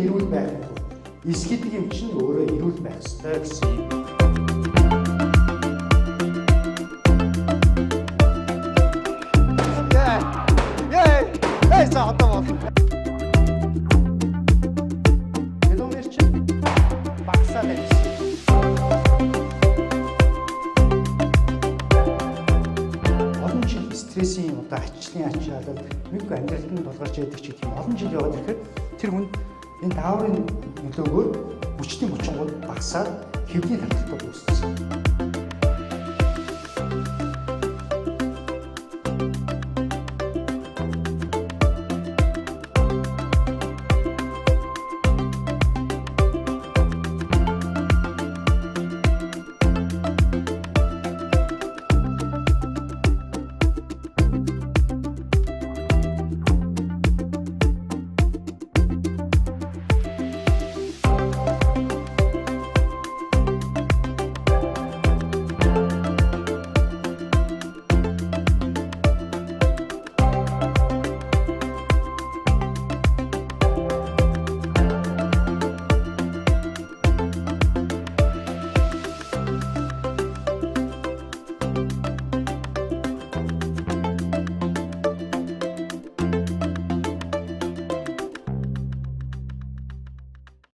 эрүүл байхгүй. Эс гэдэг юм чинь өөрөө эрүүл байх ёстой гэсэн юм. За одоо бол теломер чинь багасаад байна. Олон жил стрессийн одоо ачлалын ачаалал мэг амьдралд нь тулгарч яддаг ч гэх юм олон жил яваад ирэхэд тэр хүнд энэ дааврын нөлөөгөөр хүчний булчингууд багасаад хэвний тархалтууд үүссэн.